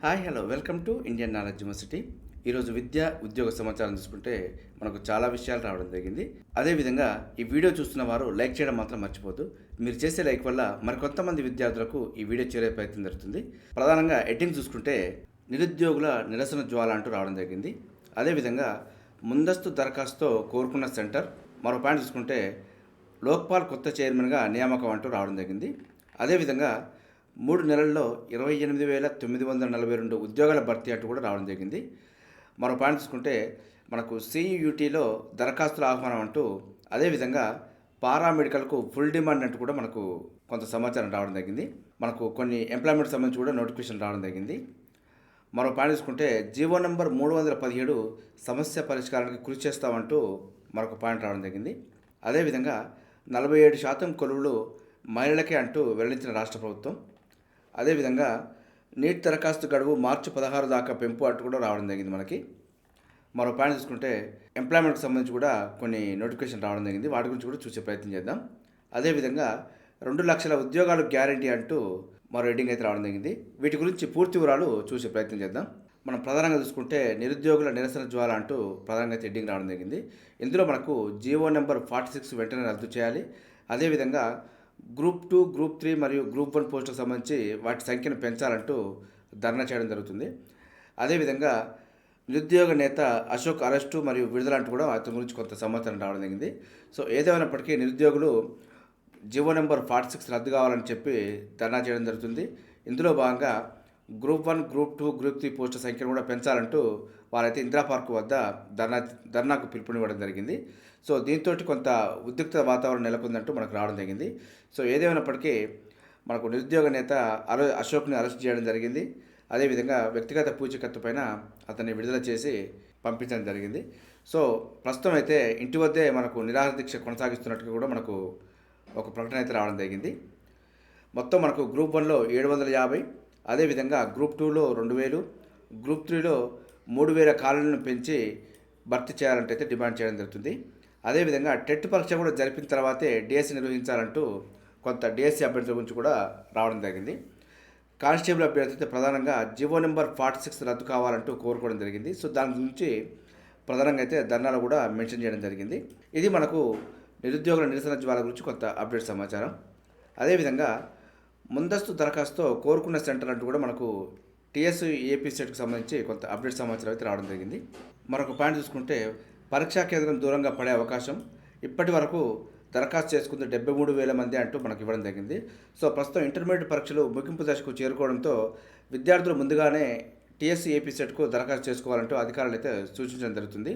Hello welcome to Indian knowledge university. ఈరోజు విద్య ఉద్యోగ సమాచారం చూసుకుంటే మనకు చాలా విషయాలు రావడం జరిగింది. అదేవిధంగా ఈ వీడియో చూస్తున్న వారు లైక్ చేయడం మాత్రం మర్చిపోద్దు. మీరు చేసే లైక్ వల్ల మరికొంతమంది విద్యార్థులకు ఈ వీడియో చేరే ప్రయత్నం జరుగుతుంది. ప్రధానంగా హెడ్డింగ్ చూసుకుంటే నిరుద్యోగుల నిరసన జ్వాల అంటూ రావడం జరిగింది. అదేవిధంగా ముందస్తు దరఖాస్తుతో కోరుకున్న సెంటర్. మరో పాయింట్ చూసుకుంటే లోక్పాల్ కొత్త చైర్మన్గా నియామకం అంటూ రావడం జరిగింది. అదేవిధంగా 3 నెలల్లో 28,942 ఉద్యోగాల భర్తీ అంటూ కూడా రావడం జరిగింది. మరో పాయింట్ చూసుకుంటే మనకు సియుటిలో దరఖాస్తుల ఆహ్వానం అంటూ, అదేవిధంగా పారామెడికల్కు ఫుల్ డిమాండ్ అంటూ కూడా మనకు కొంత సమాచారం రావడం జరిగింది. మనకు కొన్ని ఎంప్లాయ్మెంట్ సంబంధించి కూడా నోటిఫికేషన్ రావడం జరిగింది. మరో పాయింట్ చూసుకుంటే జీవో నెంబర్ 317 సమస్య పరిష్కారానికి కృషి చేస్తామంటూ మరొక పాయింట్ రావడం జరిగింది. అదేవిధంగా 47% కొలువులు మహిళలకే అంటూ వెల్లడించిన రాష్ట్ర ప్రభుత్వం. అదేవిధంగా నీట్ దరఖాస్తు గడువు మార్చి 16 దాకా పెంపు అంటూ కూడా రావడం జరిగింది మనకి. మరో పాయింట్ చూసుకుంటే ఎంప్లాయ్మెంట్కి సంబంధించి కూడా కొన్ని నోటిఫికేషన్ రావడం జరిగింది. వాటి గురించి కూడా చూసే ప్రయత్నం చేద్దాం. అదేవిధంగా 2 లక్షల ఉద్యోగాలు గ్యారంటీ అంటూ మరో హెడ్డింగ్ అయితే రావడం జరిగింది. వీటి గురించి పూర్తి వివరాలు చూసే ప్రయత్నం చేద్దాం. మనం ప్రధానంగా చూసుకుంటే నిరుద్యోగుల నిరసన జ్వాల అంటూ ప్రధానంగా హెడ్డింగ్ రావడం జరిగింది. ఇందులో మనకు జీవో నెంబర్ 46 వెంటనే రద్దు చేయాలి. అదేవిధంగా గ్రూప్ 2, గ్రూప్ 3 మరియు గ్రూప్ 1 పోస్టులకు సంబంధించి వాటి సంఖ్యను పెంచాలంటూ ధర్నా చేయడం జరుగుతుంది. అదేవిధంగా నిరుద్యోగ నేత అశోక్ అరెస్టు మరియు విడుదల అంటూ కూడా అతని గురించి కొంత సమాచారం రావడం జరిగింది. సో ఏదేమైనప్పటికీ నిరుద్యోగులు జీవో నెంబర్ 46 రద్దు కావాలని చెప్పి ధర్నా చేయడం జరుగుతుంది. ఇందులో భాగంగా గ్రూప్ 1, గ్రూప్ 2, గ్రూప్ 3 పోస్టుల సంఖ్యను కూడా పెంచాలంటూ వారైతే ఇందిరా పార్క్ వద్ద ధర్నాకు పిలుపునివ్వడం జరిగింది. సో దీంతో కొంత ఉద్రిక్త వాతావరణం నెలకొందంటూ మనకు రావడం జరిగింది. సో ఏదేమైనప్పటికీ మనకు నిరుద్యోగ నేత అశోక్ని అరెస్ట్ చేయడం జరిగింది. అదేవిధంగా వ్యక్తిగత పూచీకత్తు పైన అతన్ని విడుదల చేసి పంపించడం జరిగింది. సో ప్రస్తుతం అయితే ఇంటి వద్దే మనకు నిరాహార దీక్ష కొనసాగిస్తున్నట్టుగా కూడా మనకు ఒక ప్రకటన అయితే రావడం జరిగింది. మొత్తం మనకు గ్రూప్ 1లో 750, అదేవిధంగా గ్రూప్ 2లో 2000, గ్రూప్ 3లో 3000 ఖాళీలను పెంచి భర్తీ చేయాలంటే అయితే డిమాండ్ చేయడం జరుగుతుంది. అదేవిధంగా టెట్ పరీక్ష కూడా జరిపిన తర్వాతే డిఎస్సి నిర్వహించాలంటూ కొంత డిఎస్సి అభ్యర్థుల గురించి కూడా రావడం జరిగింది. కానిస్టేబుల్ అభ్యర్థి అయితే ప్రధానంగా జీవో నెంబర్ 46 రద్దు కావాలంటూ కోరుకోవడం జరిగింది. సో దాని గురించి ప్రధానంగా అయితే ధర్నాలో కూడా మెన్షన్ చేయడం జరిగింది. ఇది మనకు నిరుద్యోగుల నిరసన జ్వాల గురించి కొంత అప్డేట్ సమాచారం. అదేవిధంగా ముందస్తు దరఖాస్తుతో కోరుకున్న సెంటర్ అంటూ కూడా మనకు టీఎస్ ఏపీ సెట్కి సంబంధించి కొంత అప్డేట్ సమాచారం అయితే రావడం జరిగింది. మరొక పాయింట్ చూసుకుంటే పరీక్షా కేంద్రం దూరంగా పడే అవకాశం. ఇప్పటి వరకు దరఖాస్తు చేసుకుంది 73,000 మంది అంటూ మనకు ఇవ్వడం జరిగింది. సో ప్రస్తుతం ఇంటర్మీడియట్ పరీక్షలు ముగింపు దశకు చేరుకోవడంతో విద్యార్థులు ముందుగానే టీఎస్ ఏపీ సెట్కు దరఖాస్తు చేసుకోవాలంటూ అధికారులు అయితే సూచించడం జరుగుతుంది.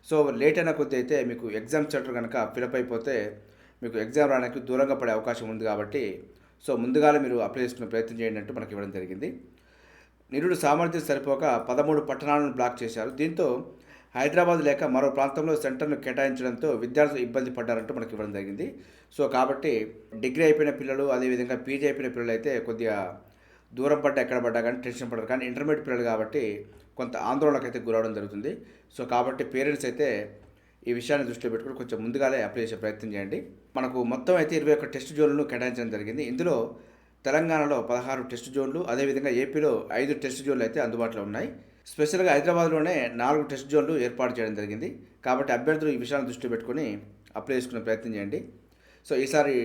సో లేట్ అయిన కొద్దీ అయితే మీకు ఎగ్జామ్ సెంటర్ కనుక ఫిలప్ అయిపోతే మీకు ఎగ్జామ్ రావడానికి దూరంగా పడే అవకాశం ఉంది కాబట్టి సో ముందుగానే మీరు అప్లై చేసుకునే ప్రయత్నం చేయండి అంటూ మనకి ఇవ్వడం జరిగింది. నిరుడు సామర్థ్యం సరిపోక 13 పట్టణాలను బ్లాక్ చేశారు. దీంతో హైదరాబాద్ లేక మరో ప్రాంతంలో సెంటర్ను కేటాయించడంతో విద్యార్థులు ఇబ్బంది పడ్డారంటూ మనకి ఇవ్వడం జరిగింది. సో కాబట్టి డిగ్రీ అయిపోయిన పిల్లలు, అదేవిధంగా పీజీ అయిపోయిన పిల్లలు అయితే కొద్దిగా దూరం పడ్డా ఎక్కడ పడ్డా కానీ టెన్షన్ పడరు. కానీ ఇంటర్మీడియట్ పిల్లలు కాబట్టి కొంత ఆందోళనకు అయితే గురవడం జరుగుతుంది. సో కాబట్టి పేరెంట్స్ అయితే ఈ విషయాన్ని దృష్టిలో పెట్టుకుని కొంచెం ముందుగానే అప్లై చేసే ప్రయత్నం చేయండి. మనకు మొత్తం అయితే 21 టెస్ట్ జోన్లను కేటాయించడం జరిగింది. ఇందులో తెలంగాణలో 16 టెస్ట్ జోన్లు, అదేవిధంగా ఏపీలో 5 టెస్ట్ జోన్లు అయితే అందుబాటులో ఉన్నాయి. స్పెషల్గా హైదరాబాద్లోనే 4 టెస్ట్ జోన్లు ఏర్పాటు చేయడం జరిగింది. కాబట్టి అభ్యర్థులు ఈ విషయాన్ని దృష్టిలో పెట్టుకుని అప్లై చేసుకునే ప్రయత్నం చేయండి. సో ఈసారి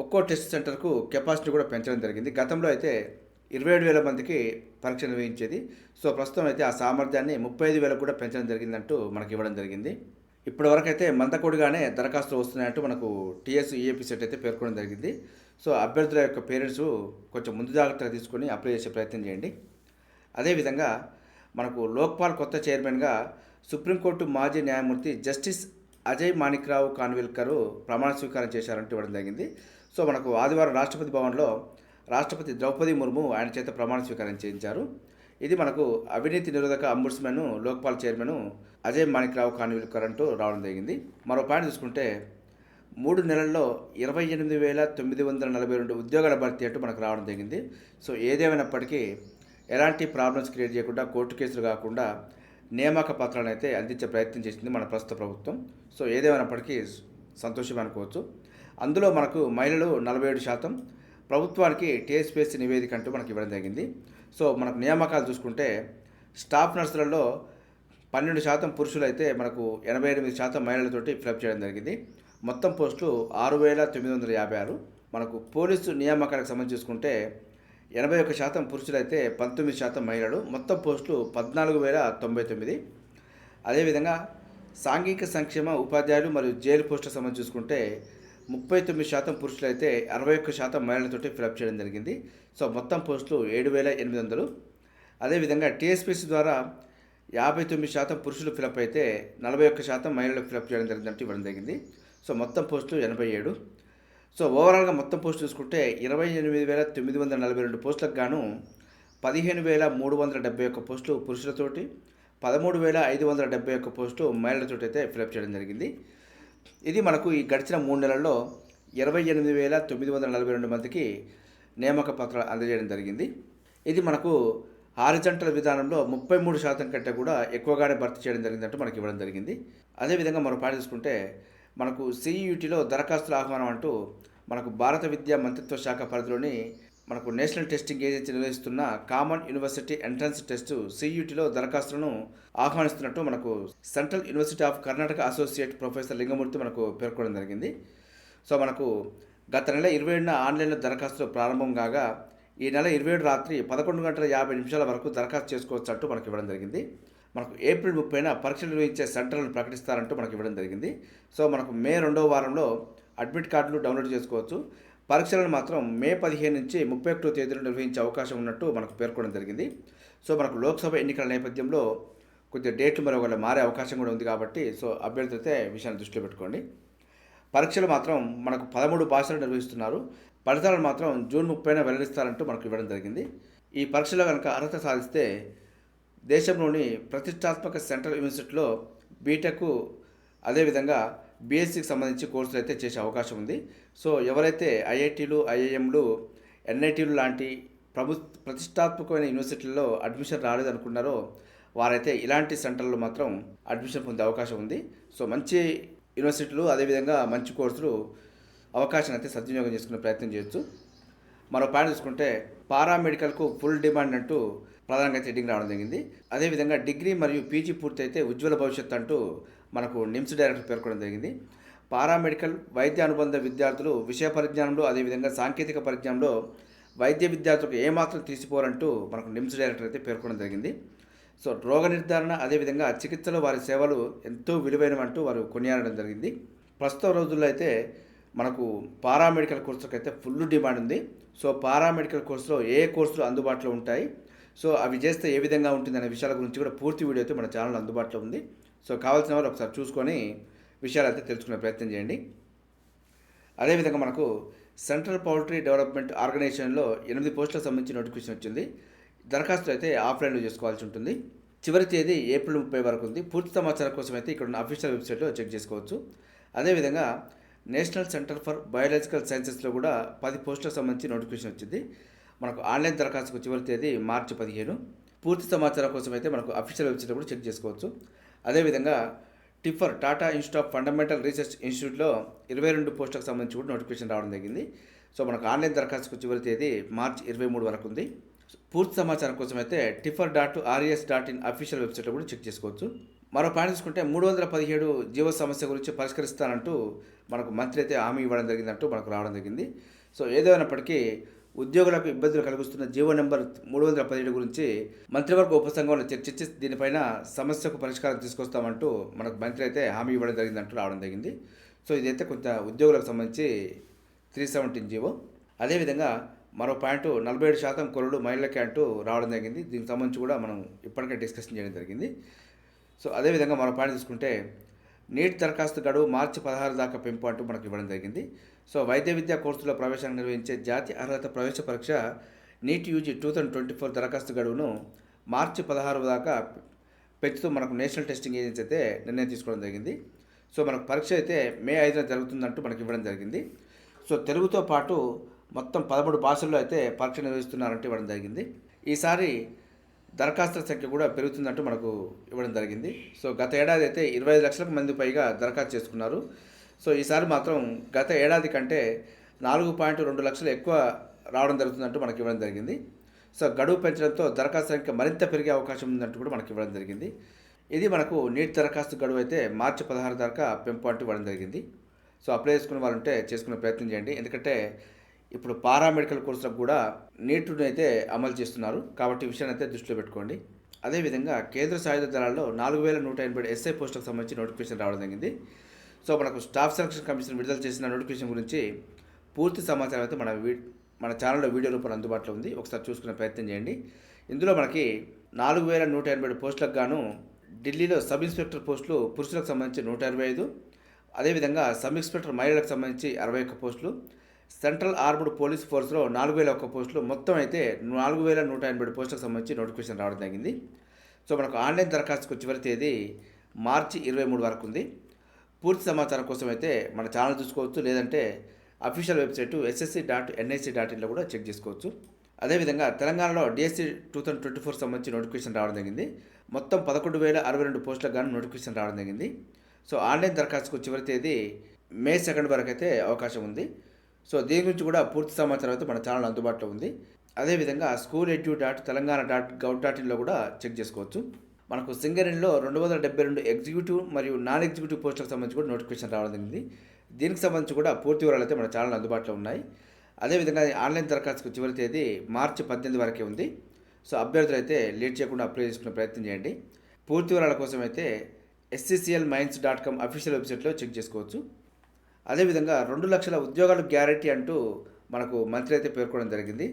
ఒక్కో టెస్ట్ సెంటర్కు కెపాసిటీ కూడా పెంచడం జరిగింది. గతంలో అయితే 27,000 మందికి పరీక్ష నిర్వహించేది. సో ప్రస్తుతం అయితే ఆ సామర్థ్యాన్ని 35,000 కూడా పెంచడం జరిగిందంటూ మనకి ఇవ్వడం జరిగింది. ఇప్పటివరకు అయితే మందకొడిగానే దరఖాస్తులు వస్తున్నాయంటూ మనకు టీఎస్ ఈఏపీ సెట్ అయితే పేర్కొనడం జరిగింది. సో అభ్యర్థుల యొక్క పేరెంట్స్ కొంచెం ముందు జాగ్రత్తగా తీసుకొని అప్లై చేసే ప్రయత్నం చేయండి. అదేవిధంగా మనకు లోక్పాల్ కొత్త చైర్మన్గా సుప్రీంకోర్టు మాజీ న్యాయమూర్తి జస్టిస్ అజయ్ మాణిక్రావు కాన్విల్కర్ ప్రమాణ స్వీకారం చేశారంటూ ఇవ్వడం జరిగింది. సో మనకు ఆదివారం రాష్ట్రపతి భవన్లో రాష్ట్రపతి ద్రౌపది ముర్ము ఆయన చేత ప్రమాణ స్వీకారం చేయించారు. ఇది మనకు అవినీతి నిరోధక అంబుడ్స్మెన్ లోక్పాల్ చైర్మన్ అజయ్ మాణిక్రావు కాన్విల్కర్ అంటూ రావడం జరిగింది. మరో పాయింట్ చూసుకుంటే 3 నెలల్లో 28,942 ఉద్యోగాల భర్తీ అంటూ మనకు రావడం జరిగింది. సో ఏదేమైనప్పటికీ ఎలాంటి ప్రాబ్లమ్స్ క్రియేట్ చేయకుండా, కోర్టు కేసులు కాకుండా నియామక పత్రాలను అయితే అందించే ప్రయత్నం చేసింది మన ప్రస్తుత ప్రభుత్వం. సో ఏదేమైనప్పటికీ సంతోషం అనుకోవచ్చు. అందులో మనకు మహిళలు 47%, ప్రభుత్వానికి టీఎస్పీఎస్సీ నివేదిక అంటూ మనకి ఇవ్వడం జరిగింది. సో మనకు నియామకాలు చూసుకుంటే స్టాఫ్ నర్సులలో 12% పురుషులైతే మనకు 88% మహిళలతోటి ఫిలప్ చేయడం జరిగింది. మొత్తం పోస్టులు 6,956. మనకు పోలీసు నియామకాలకు సంబంధించి చూసుకుంటే 81% పురుషులైతే 19% మహిళలు. మొత్తం పోస్టులు 14,099. అదేవిధంగా సాంఘిక సంక్షేమ ఉపాధ్యాయులు మరియు జైలు పోస్టులకు సంబంధించి చూసుకుంటే 39% పురుషులైతే 61% మహిళలతోటి ఫిలప్ చేయడం జరిగింది. సో మొత్తం పోస్టులు 7,800. అదేవిధంగా టీఎస్పీసీ ద్వారా 59% పురుషులు ఫిలప్ అయితే 41% మహిళలకు ఫిలప్ చేయడం జరిగిందంటూ ఇవ్వడం జరిగింది. సో మొత్తం పోస్టులు 87. సో ఓవరాల్గా మొత్తం పోస్టులు చూసుకుంటే 28,942 పోస్టులకు గాను 15,371 పోస్టులు పురుషులతోటి, 13,571 పోస్టులు మహిళలతోటి అయితే ఫిలప్ చేయడం జరిగింది. ఇది మనకు ఈ గడిచిన 3 నెలల్లో 28,942 మందికి నియామక పత్రాలు అందజేయడం జరిగింది. ఇది మనకు హారిజంటల్ విధానంలో 33% కంటే కూడా ఎక్కువగానే భర్తీ చేయడం జరిగిందంటూ మనకి ఇవ్వడం జరిగింది. అదేవిధంగా మనం చూసుకుంటే మనకు సిఈయూటీలో దరఖాస్తుల ఆహ్వానం అంటూ మనకు భారత విద్యా మంత్రిత్వ శాఖ పరిధిలోని మనకు నేషనల్ టెస్టింగ్ ఏజెన్సీ నిర్వహిస్తున్న కామన్ యూనివర్సిటీ ఎంట్రన్స్ టెస్టు సిఈయూటీలో దరఖాస్తులను ఆహ్వానిస్తున్నట్టు మనకు central university of Karnataka associate professor Lingamurthy మనకు పేర్కొనడం జరిగింది. సో మనకు గత నెల 27న ఆన్లైన్లో దరఖాస్తులు ప్రారంభం కాగా ఈ నెల 27 రాత్రి 11:50 వరకు దరఖాస్తు చేసుకోవచ్చు అంటూ మనకి ఇవ్వడం జరిగింది. మనకు ఏప్రిల్ 30న పరీక్షలు నిర్వహించే సెంటర్లను ప్రకటిస్తారంటూ మనకి ఇవ్వడం జరిగింది. సో మనకు మే 2వ వారంలో అడ్మిట్ కార్డులు డౌన్లోడ్ చేసుకోవచ్చు. పరీక్షలను మాత్రం మే 15 నుంచి 31వ తేదీలో నిర్వహించే అవకాశం ఉన్నట్టు మనకు పేర్కొనడం జరిగింది. సో మనకు లోక్సభ ఎన్నికల నేపథ్యంలో కొద్దిగా డేట్లు మరొకవేళ మారే అవకాశం కూడా ఉంది కాబట్టి సో అభ్యర్థులు అయితే విషయాన్ని దృష్టిలో పెట్టుకోండి. పరీక్షలు మాత్రం మనకు 13 భాషలు నిర్వహిస్తున్నారు. ఫలితాలను మాత్రం జూన్ 30న వెల్లడిస్తారంటూ మనకు ఇవ్వడం జరిగింది. ఈ పరీక్షలో కనుక అర్హత సాధిస్తే దేశంలోని ప్రతిష్టాత్మక సెంట్రల్ యూనివర్సిటీలో బీటెక్ అదేవిధంగా బీఎస్సీకి సంబంధించి కోర్సులు అయితే చేసే అవకాశం ఉంది. సో ఎవరైతే ఐఐటీలు, ఐఐఎంలు, ఎన్ఐటీలు లాంటి ప్రతిష్టాత్మకమైన యూనివర్సిటీల్లో అడ్మిషన్ రాలేదనుకున్నారో వారైతే ఇలాంటి సెంటర్లో మాత్రం అడ్మిషన్ పొందే అవకాశం ఉంది. సో మంచి యూనివర్సిటీలు అదేవిధంగా మంచి కోర్సులు అవకాశాన్ని అయితే సద్వినియోగం చేసుకునే ప్రయత్నం చేయొచ్చు. మరో పాయింట్ చూసుకుంటే పారామెడికల్కు ఫుల్ డిమాండ్ అంటూ ప్రధానంగా హెడ్డింగ్ రావడం జరిగింది. అదేవిధంగా డిగ్రీ మరియు పీజీ పూర్తి అయితే ఉజ్వల భవిష్యత్తు అంటూ మనకు నిమ్స్ డైరెక్టర్ పేర్కొనడం జరిగింది. పారామెడికల్ వైద్య అనుబంధ విద్యార్థులు విషయ పరిజ్ఞానంలో అదేవిధంగా సాంకేతిక పరిజ్ఞానంలో వైద్య విద్యార్థులకు ఏమాత్రం తీసిపోరంటూ మనకు నిమ్స్ డైరెక్టర్ అయితే పేర్కొనడం జరిగింది. సో రోగ నిర్ధారణ అదేవిధంగా చికిత్సలో వారి సేవలు ఎంతో విలువైనవంటూ వారు కొనియాడడం జరిగింది. ప్రస్తుత రోజుల్లో అయితే మనకు పారామెడికల్ కోర్సులకు అయితే ఫుల్ డిమాండ్ ఉంది. సో పారామెడికల్ కోర్సులో ఏ కోర్సులు అందుబాటులో ఉంటాయి, సో అవి చేస్తే ఏ విధంగా ఉంటుంది అనే విషయాల గురించి కూడా పూర్తి వీడియో అయితే మన ఛానల్ అందుబాటులో ఉంది. సో కావాల్సిన వారు ఒకసారి చూసుకొని విషయాలు అయితే తెలుసుకునే ప్రయత్నం చేయండి. అదేవిధంగా మనకు సెంట్రల్ పౌల్ట్రీ డెవలప్మెంట్ ఆర్గనైజేషన్లో 8 పోస్టులకు సంబంధించి నోటిఫికేషన్ వచ్చింది. దరఖాస్తు అయితే ఆఫ్లైన్లో చేసుకోవాల్సి ఉంటుంది. చివరి తేదీ ఏప్రిల్ 30 వరకు ఉంది. పూర్తి సమాచారం కోసం అయితే ఇక్కడ ఉన్న అఫీషియల్ వెబ్సైట్లో చెక్ చేసుకోవచ్చు. అదేవిధంగా నేషనల్ సెంటర్ ఫర్ బయాలజికల్ సైన్సెస్లో కూడా 10 పోస్టులకు సంబంధించి నోటిఫికేషన్ వచ్చింది. మనకు ఆన్లైన్ దరఖాస్తుకు చివరి తేదీ మార్చి 15. పూర్తి సమాచారం కోసం అయితే మనకు అఫీషియల్ వెబ్సైట్లో కూడా చెక్ చేసుకోవచ్చు. అదేవిధంగా TIFR Tata institute of fundamental research ఇన్స్టిట్యూట్లో 22 పోస్టులకు సంబంధించి కూడా నోటిఫికేషన్ రావడం జరిగింది. సో మనకు ఆన్లైన్ దరఖాస్తుకు చివరి తేదీ మార్చి 23 వరకు ఉంది. పూర్తి సమాచారం కోసం అయితే tiffer.res.in అఫీషియల్ వెబ్సైట్లో కూడా చెక్ చేసుకోవచ్చు. మరో పాయింట్ తీసుకుంటే 317 జీవ సమస్య గురించి పరిష్కరిస్తానంటూ మనకు మంత్రి అయితే హామీ ఇవ్వడం జరిగిందంటూ మనకు రావడం జరిగింది. సో ఏదైనప్పటికీ ఉద్యోగులకు ఇబ్బందులు కలిగిస్తున్న జీవో నెంబర్ 317 గురించి మంత్రివర్గ ఉపసంఘంలో చర్చించి దీనిపైన సమస్యకు పరిష్కారం తీసుకొస్తామంటూ మనకు మంత్రి అయితే హామీ ఇవ్వడం జరిగిందంటూ రావడం జరిగింది. సో ఇదైతే కొంత ఉద్యోగులకు సంబంధించి 317 జీవో. అదేవిధంగా మరో పాయింట్ 47% కొరలు మహిళలకే అంటూ రావడం జరిగింది. దీనికి సంబంధించి కూడా మనం ఇప్పటికే డిస్కషన్ చేయడం జరిగింది. సో అదేవిధంగా మరో పాయింట్ తీసుకుంటే నీట్ దరఖాస్తు గడువు మార్చి 16 దాకా పెంపు అంటూ మనకు ఇవ్వడం జరిగింది. సో వైద్య విద్యా కోర్సుల ప్రవేశాన్ని నిర్వహించే జాతీయ అర్హత ప్రవేశ పరీక్ష నీట్ యూజీ 2024 దరఖాస్తు గడువును మార్చి 16 దాకా పెంచుతూ మనకు నేషనల్ టెస్టింగ్ ఏజెన్సీ అయితే నిర్ణయం తీసుకోవడం జరిగింది. సో మనకు పరీక్ష అయితే మే 5న జరుగుతుందంటూ మనకు ఇవ్వడం జరిగింది. సో తెలుగుతో పాటు మొత్తం 13 భాషల్లో అయితే పరీక్ష నిర్వహిస్తున్నారంటూ ఇవ్వడం జరిగింది. ఈసారి దరఖాస్తుల సంఖ్య కూడా పెరుగుతుందంటూ మనకు ఇవ్వడం జరిగింది. సో గత ఏడాది అయితే 25 లక్షలకు మంది పైగా దరఖాస్తు చేసుకున్నారు. సో ఈసారి మాత్రం గత ఏడాది కంటే 4.2 లక్షలు ఎక్కువ రావడం జరుగుతుందంటూ మనకి ఇవ్వడం జరిగింది. సో గడువు పెంచడంతో దరఖాస్తు సంఖ్య మరింత పెరిగే అవకాశం ఉందంటూ కూడా మనకి ఇవ్వడం జరిగింది. ఇది మనకు నీట్ దరఖాస్తు గడువు అయితే మార్చి 16 దాకా పెంపు అంటూ ఇవ్వడం జరిగింది. సో అప్లై చేసుకునే వాళ్ళు ఉంటే చేసుకునే ప్రయత్నం చేయండి. ఎందుకంటే ఇప్పుడు పారామెడికల్ కోర్సులకు కూడా నీట్ను అయితే అమలు చేస్తున్నారు. కాబట్టి ఈ విషయాన్ని అయితే దృష్టిలో పెట్టుకోండి. అదేవిధంగా కేంద్ర సాయుధ దళాల్లో 4187 ఎస్ఐ పోస్టులకు సంబంధించి నోటిఫికేషన్ రావడం జరిగింది. సో మనకు స్టాఫ్ సెలక్షన్ కమిషన్ విడుదల చేసిన నోటిఫికేషన్ గురించి పూర్తి సమాచారం అయితే మన ఛానల్లో వీడియో రూపంలో అందుబాటులో ఉంది. ఒకసారి చూసుకునే ప్రయత్నం చేయండి. ఇందులో మనకి 4187 పోస్టులకు గాను ఢిల్లీలో సబ్ ఇన్స్పెక్టర్ పోస్టులు పురుషులకు సంబంధించి 125, అదేవిధంగా సబ్ ఇన్స్పెక్టర్ మహిళలకు సంబంధించి 61 పోస్టులు, సెంట్రల్ ఆర్మ్డ్ పోలీస్ ఫోర్స్లో 4001 పోస్టులు, మొత్తం అయితే 4187 పోస్టులకు సంబంధించి నోటిఫికేషన్ రావడం జరిగింది. సో మనకు ఆన్లైన్ దరఖాస్తుకు చివరి తేదీ మార్చి 23 వరకు ఉంది. పూర్తి సమాచారం కోసం అయితే మన ఛానల్ చూసుకోవచ్చు, లేదంటే అఫీషియల్ వెబ్సైటు ssc.nic.inలో కూడా చెక్ చేసుకోవచ్చు. అదేవిధంగా తెలంగాణలో డిఎస్సి 2024 సంబంధించి నోటిఫికేషన్ రావడం జరిగింది. మొత్తం 11,062 పోస్టులకు గాను నోటిఫికేషన్ రావడం జరిగింది. సో ఆన్లైన్ దరఖాస్తుకు చివరి తేదీ మే 2 వరకు అయితే అవకాశం ఉంది. సో దీని గురించి కూడా పూర్తి సమాచారం అయితే మన ఛానల్ అందుబాటులో ఉంది. అదేవిధంగా schooledu.telangana.gov.inలో కూడా చెక్ చేసుకోవచ్చు. మనకు సింగరేణిలో 272 ఎగ్జిక్యూటివ్ మరియు నాన్ ఎగ్జిక్యూటివ్ పోస్టులకు సంబంధించి కూడా నోటిఫికేషన్ రావడం జరిగింది. దీనికి సంబంధించి కూడా పూర్తి వివరాలు అయితే మన ఛానల్ అందుబాటులో ఉన్నాయి. అదేవిధంగా ఆన్లైన్ దరఖాస్తుకు చివరి తేదీ మార్చి 18 వరకే ఉంది. సో అభ్యర్థులు అయితే లేట్ చేయకుండా అప్లై చేసుకునే ప్రయత్నం చేయండి. పూర్తి వివరాల కోసం అయితే scclmines.com అఫీషియల్ వెబ్సైట్లో చెక్ చేసుకోవచ్చు. అదేవిధంగా 2 లక్షల ఉద్యోగాలు గ్యారెంటీ అంటూ మనకు మంత్రి అయితే పేర్కొనడం జరిగింది.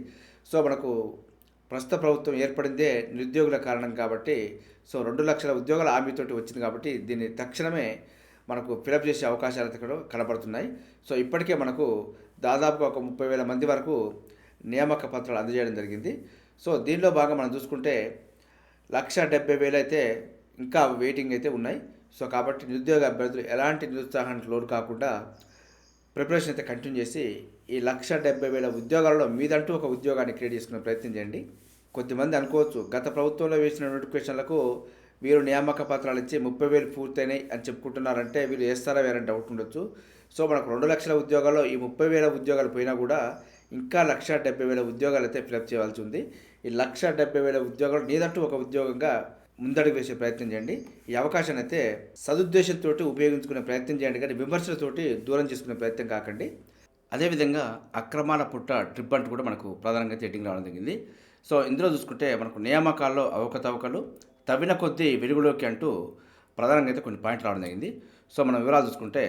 సో మనకు ప్రస్తుత ప్రభుత్వం ఏర్పడిందే నిరుద్యోగుల కారణం కాబట్టి, సో 2 లక్షల ఉద్యోగాల హామీతోటి వచ్చింది కాబట్టి దీన్ని తక్షణమే మనకు ఫిలప్ చేసే అవకాశాలు అయితే కూడా కనబడుతున్నాయి. సో ఇప్పటికే మనకు దాదాపుగా ఒక 30,000 మంది వరకు నియామక పత్రాలు అందజేయడం జరిగింది. సో దీనిలో భాగంగా మనం చూసుకుంటే 1,70,000 అయితే ఇంకా వెయిటింగ్ అయితే ఉన్నాయి. సో కాబట్టి నిరుద్యోగ అభ్యర్థులు ఎలాంటి నిరుత్సాహానికి లోను కాకుండా ప్రిపరేషన్ అయితే కంటిన్యూ చేసి ఈ 1,70,000 ఉద్యోగాలలో మీదంటూ ఒక ఉద్యోగాన్ని క్రియేట్ చేసుకునే ప్రయత్నం చేయండి. కొద్దిమంది అనుకోవచ్చు, గత ప్రభుత్వంలో వేసిన నోటిఫికేషన్లకు వీరు నియామక పత్రాలు ఇచ్చి 30,000 పూర్తయినాయి అని చెప్పుకుంటున్నారంటే వీరు వేస్తారా వేరని డౌట్ ఉండొచ్చు. సో మనకు 2 లక్షల ఉద్యోగాల్లో ఈ 30,000 ఉద్యోగాలు పోయినా కూడా ఇంకా 1,70,000 ఉద్యోగాలు అయితే ఫిలప్ చేయాల్సి ఉంది. ఈ 1,70,000 ఉద్యోగాలు నీదంటూ ఒక ఉద్యోగంగా ముందడుగు వేసే ప్రయత్నం చేయండి. ఈ అవకాశాన్ని అయితే సదుద్దేశంతో ఉపయోగించుకునే ప్రయత్నం చేయండి, కానీ విమర్శలతోటి దూరం చేసుకునే ప్రయత్నం కాకండి. అదేవిధంగా అక్రమాల పుట్ట ట్రిప్ అంటూ కూడా మనకు ప్రధానంగా హెడ్డింగ్ రావడం జరిగింది. సో ఇందులో చూసుకుంటే మనకు నియామకాల్లో అవకతవకలు తవ్విన కొద్దీ వెలుగులోకి అంటూ ప్రధానంగా అయితే కొన్ని పాయింట్లు రావడం జరిగింది. సో మనం వివరాలు చూసుకుంటే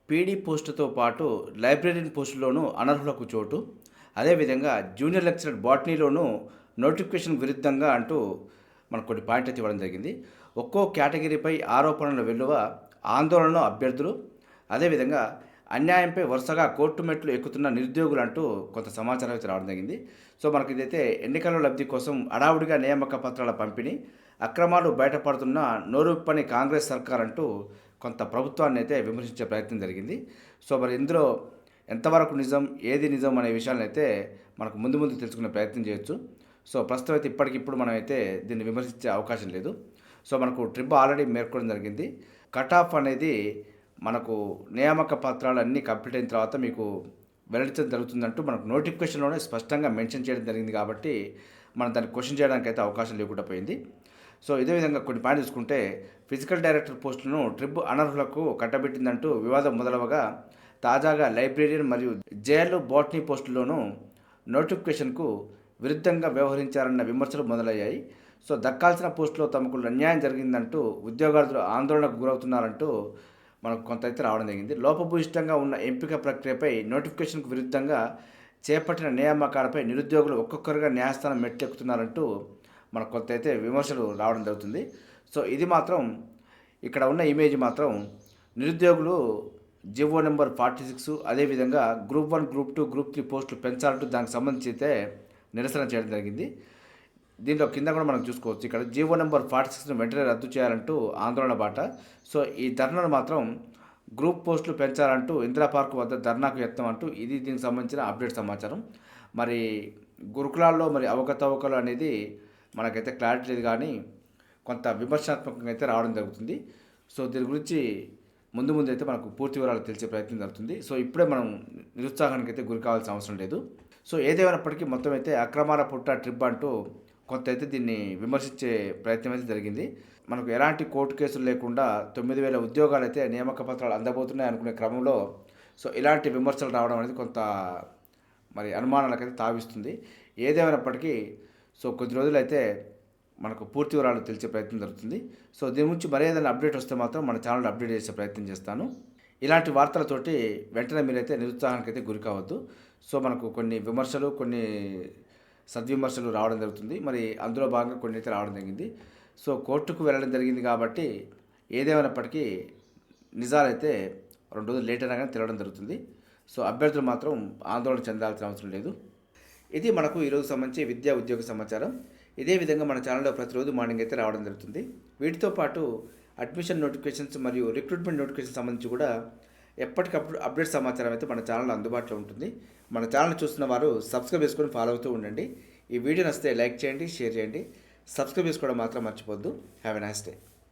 పీడీ పోస్టుతో పాటు లైబ్రరీన్ పోస్టుల్లోనూ అనర్హులకు చోటు, అదేవిధంగా జూనియర్ లెక్చరర్ బాటనీలోనూ నోటిఫికేషన్ విరుద్ధంగా అంటూ మనకు కొన్ని పాయింట్లు అయితే ఇవ్వడం జరిగింది. ఒక్కో కేటగిరీపై ఆరోపణల వెలువ, ఆందోళనలో అభ్యర్థులు, అదేవిధంగా అన్యాయంపై వరుసగా కోర్టు మెట్లు ఎక్కుతున్న నిరుద్యోగులు అంటూ కొంత సమాచారం అయితే రావడం జరిగింది. సో మనకి ఇదైతే ఎన్నికల లబ్ధి కోసం అడావుడిగా నియామక పత్రాల పంపిణీ, అక్రమాలు బయటపడుతున్న నోరుప్పని కాంగ్రెస్ సర్కార్ అంటూ కొంత ప్రభుత్వాన్ని అయితే విమర్శించే ప్రయత్నం జరిగింది. సో మరి ఇందులో ఎంతవరకు నిజం, ఏది నిజం అనే విషయాలను అయితే మనకు ముందు ముందు తెలుసుకునే ప్రయత్నం చేయొచ్చు. సో ప్రస్తుతం అయితే ఇప్పటికిప్పుడు మనం అయితే దీన్ని విమర్శించే అవకాశం లేదు. సో మనకు ట్రిప్ ఆల్రెడీ మేర్కొనడం జరిగింది. కట్ ఆఫ్ అనేది మనకు నియామక పత్రాలు అన్నీ కంప్లీట్ అయిన తర్వాత మీకు వెల్లడించడం జరుగుతుందంటూ మనకు నోటిఫికేషన్లోనే స్పష్టంగా మెన్షన్ చేయడం జరిగింది. కాబట్టి మనం దాన్ని క్వశ్చన్ చేయడానికి అయితే అవకాశం లేకుండా పోయింది. సో ఇదే విధంగా కొన్ని పాయింట్ చూసుకుంటే ఫిజికల్ డైరెక్టర్ పోస్టులను ట్రిప్ అనర్హులకు కట్టబెట్టిందంటూ వివాదం మొదలవగా, తాజాగా లైబ్రరీన్ మరియు జేఎల్ బాటనీ పోస్టుల్లోనూ నోటిఫికేషన్కు విరుద్ధంగా వ్యవహరించారన్న విమర్శలు మొదలయ్యాయి. సో దక్కాల్సిన పోస్టులో తమకు అన్యాయం జరిగిందంటూ ఉద్యోగార్థులు ఆందోళనకు గురవుతున్నారంటూ మనకు కొంత అయితే రావడం జరిగింది. లోపభూయిష్టంగా ఉన్న ఎంపిక ప్రక్రియపై నోటిఫికేషన్కు విరుద్ధంగా చేపట్టిన నియామకాలపై నిరుద్యోగులు ఒక్కొక్కరుగా న్యాయస్థానం మెట్లెక్కుతున్నారంటూ మనకు కొంత అయితే విమర్శలు రావడం జరుగుతుంది. సో ఇది మాత్రం ఇక్కడ ఉన్న ఇమేజ్ మాత్రం నిరుద్యోగులు జివో నెంబర్ 46, అదేవిధంగా గ్రూప్ 1, గ్రూప్ 2, గ్రూప్ 3 పోస్టులు పెంచాలంటూ దానికి సంబంధించి అయితే నిరసన చేయడం జరిగింది. దీంట్లో కింద కూడా మనం చూసుకోవచ్చు, ఇక్కడ జివో నెంబర్ 46ను వెంటనే రద్దు చేయాలంటూ ఆందోళన బాట. సో ఈ ధర్నాను మాత్రం గ్రూప్ పోస్టులు పెంచాలంటూ ఇందిరా పార్క్ వద్ద ధర్నాకు యత్నం అంటూ ఇది దీనికి సంబంధించిన అప్డేట్ సమాచారం. మరి గురుకులాల్లో మరి అవకతవకలు అనేది మనకైతే క్లారిటీ లేదు, కానీ కొంత విమర్శనాత్మకంగా అయితే రావడం జరుగుతుంది. సో దీని గురించి ముందు అయితే మనకు పూర్తి వివరాలు తెలిసే ప్రయత్నం జరుగుతుంది. సో ఇప్పుడే మనం నిరుత్సాహానికి అయితే గురి కావాల్సిన అవసరం లేదు. సో ఏదేమైనప్పటికీ మొత్తం అయితే అక్రమాల పుట్ట ట్రిప్ అంటూ కొంత అయితే దీన్ని విమర్శించే ప్రయత్నం అయితే జరిగింది. మనకు ఎలాంటి కోర్టు కేసులు లేకుండా 9,000 ఉద్యోగాలు అయితే నియామక పత్రాలు అందబోతున్నాయి అనుకునే క్రమంలో సో ఇలాంటి విమర్శలు రావడం అనేది కొంత మరి అనుమానాలకైతే తావిస్తుంది. ఏదేమైనప్పటికీ సో కొద్ది రోజులైతే మనకు పూర్తి వివరాలు తెలిసే ప్రయత్నం జరుగుతుంది. సో దీని గురించి మరే ఏదైనా అప్డేట్ వస్తే మాత్రం మన ఛానల్ అప్డేట్ చేసే ప్రయత్నం చేస్తాను. ఇలాంటి వార్తలతోటి వెంటనే మీరైతే నిరుత్సాహానికి అయితే గురి కావద్దు. సో మనకు కొన్ని విమర్శలు, కొన్ని సద్విమర్శలు రావడం జరుగుతుంది. మరి అందులో భాగంగా కొన్ని అయితే రావడం జరిగింది. సో కోర్టుకు వెళ్ళడం జరిగింది కాబట్టి ఏదేమైనప్పటికీ నిజాలైతే 2 రోజులు లేట్ అయినా కానీ తెలవడం జరుగుతుంది. సో అభ్యర్థులు మాత్రం ఆందోళన చెందాల్సిన అవసరం లేదు. ఇది మనకు ఈరోజు సంబంధించి విద్యా ఉద్యోగ సమాచారం. ఇదే విధంగా మన ఛానల్లో ప్రతిరోజు మార్నింగ్ అయితే రావడం జరుగుతుంది. వీటితో పాటు అడ్మిషన్ నోటిఫికేషన్స్ మరియు రిక్రూట్మెంట్ నోటిఫికేషన్ సంబంధించి కూడా ఎప్పటికప్పుడు అప్డేట్ సమాచారం అయితే మన ఛానల్లో అందుబాటులో ఉంటుంది. మన ఛానల్ చూస్తున్న వారు సబ్స్క్రైబ్ చేసుకొని ఫాలో అవుతూ ఉండండి. ఈ వీడియో నచ్చితే లైక్ చేయండి, షేర్ చేయండి. సబ్స్క్రైబ్ చేసుకోవడం మాత్రం మర్చిపోద్దు. Have a nice day.